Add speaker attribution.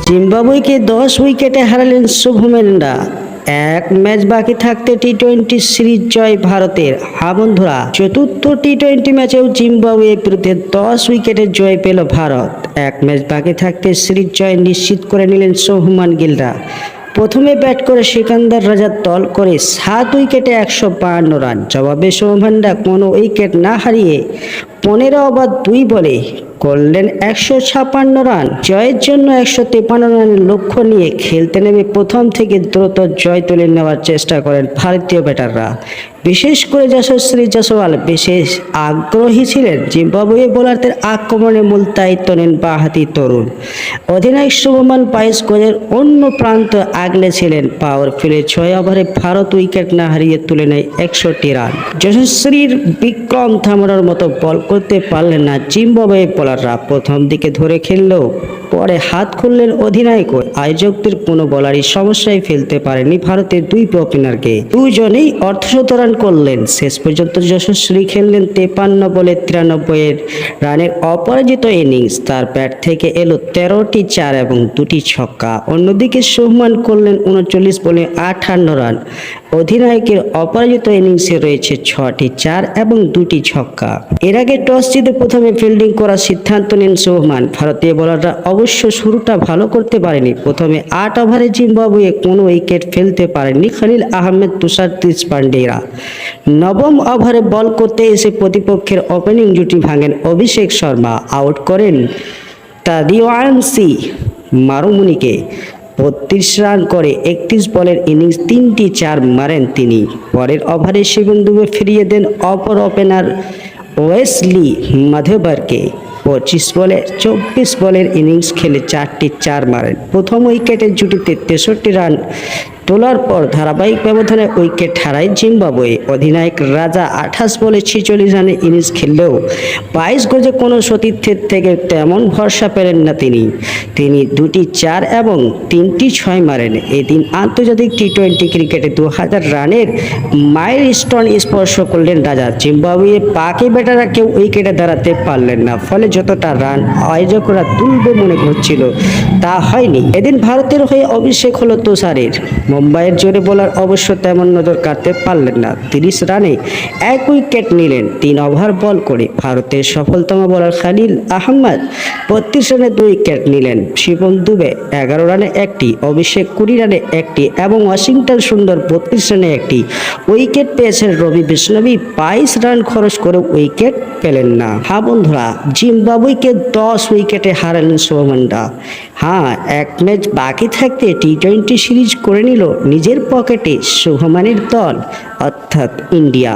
Speaker 1: জিম্বাবুয়েকে 10 উইকেটে হারালেন শুভমেন্দ্রা। এক ম্যাচ বাকি থাকতে টি-20 সিরিজ জয় ভারতের। হ্যাঁ বন্ধুরা, চতুর্থ টি-20 ম্যাচেও জিম্বাবুয়ের বিরুদ্ধে 10 উইকেটের জয় পেল ভারত। এক ম্যাচ বাকি থাকতে সিরিজ জয় নিশ্চিত করে নিলেন শুভমান গিলরা। প্রথমে ব্যাট করে সিকান্দার রাজার দল করে 7 উইকেটে 152 রান। জবাবে শুভমেন্দ্রা কোনো উইকেট না হারিয়ে 15 ওভার 2 বলে করলেন 156 রান। জয়ের জন্য 153 রানের লক্ষ্য নিয়ে খেলতে নেমে প্রথম থেকে দ্রুত জয় তুলে নেওয়ার চেষ্টা করেন ভারতীয় ব্যাটাররা। বিশেষ করে যশস্বী জয়সওয়াল বিশেষ আগ্রহী ছিলেন। জিম্বাবুয়ে বোলারদের আক্রমণে মূল দায়িত্ব নেন বাঁহাতি তরুণ অধিনায়ক শুভমান 22 গজের অন্য প্রান্ত আগলে ছিলেন। পাওয়ার প্লে 6 ওভারে ভারত উইকেট না হারিয়ে তুলে নেয় 61 রান। যশস্বীর বিক্রম থামানোর মতো বল করতে পারলেন না জিম্বাবুয়ে বোলাররা। প্রথম দিকে ধরে খেললেও পরে হাত খুললেন অধিনায়ক। আয়োজকদের কোনো বলারই সমস্যায় ফেলতে পারেনি ভারতের দুই ওপেনারকে। দুজনেই অর্ধশত রান করলেন। শেষ পর্যন্ত যশস্বী খেললেন 53 বলে 93 রানের অপরাজিত ইনিংস। তার ব্যাট থেকে এলো 13টি 4 এবং 2টি ছক্কা। অন্যদিকে শুভমান করলেন 39 বলে 58 রান। অধিনায়কের অপরাজিত ইনিংসে রয়েছে 6টি 4 এবং 2টি ছক্কা। এর আগে টস জিতে প্রথমে ফিল্ডিং করার সিদ্ধান্ত নেন শুভমান। ভারতীয় বোলাররা অবশ্য শুরুটা ভালো করতে পারেনি। প্রথমে 8 ওভারে জিম্বাবুয়ে কোনো উইকেট ফেলতে পারেনি খলিল আহমেদ, তুষার দেশপান্ডেরা। নবম ওভারে বল করতে এসে প্রতিপক্ষের ওপেনিং জুটি ভাঙেন অভিষেক শর্মা। আউট করেন তাদিওয়ানসি মারুমুনিকে। 32 রান করে 31 বলের ইনিংস 3টি 4 মারেন তিনি। পরের ওভারে শিবম দুবে ফিরিয়ে দেন অপর ওপেনার ওয়েসলি মাধেবরকে। 25 বলে 24 বলের ইনিংস খেলে 4টি 4 মারেন। প্রথম উইকেটের জুটিতে 63 রান তোলার পর ধারাবাহিক ব্যবধানে উইকেট হারায় জিম্বাবুয়ে। অধিনায়ক রাজা 28 বলে 46 রানের ইনিংস খেললেও 22 গজে কোনো সতীর্থের থেকে তেমন ভরসা পেলেন না তিনি 2টি 4 এবং 3টি 6 মারেন। এদিন আন্তর্জাতিক টি-20 ক্রিকেটে 2000 রানের মাইলস্টোন স্পর্শ করলেন রাজা। জিম্বাবুয়ে বাকি ব্যাটাররা কেউ উইকেটে দাঁড়াতে পারলেন না। ফলে যতটা রান আয়োজকরা তুলবে মনে করছিল তা হয়নি। এদিন ভারতের হয়ে অভিষেক হলো তুষারের। মুম্বাইয়ের জোরে বোলার অবশ্য তেমন নজর কাটতে পারলেন না। 30 রানে 1 উইকেট নিলেন 3 ওভার বল করে। ভারতের সফলতম বোলার খলিল আহমেদ 32 রানে 2 উইকেট নিলেন। শিবম দুবে 11 রানে 1টি, অভিষেক 20 রানে 1টি এবং ওয়াশিংটন সুন্দর 32 রানে 1টি উইকেট পেয়েছেন। রবি বিষ্ণবী 22 রান খরচ করে উইকেট পেলেন না। হ্যাঁ বন্ধুরা, জিম্বাবুয়েকে 10 উইকেটে হারালেন শুভমেন্দ্রা। হ্যাঁ, এক ম্যাচ বাকি থাকতে টি-20 সিরিজ করে নিল নিজের পকেটে শুভমানের দল অর্থাৎ ইন্ডিয়া।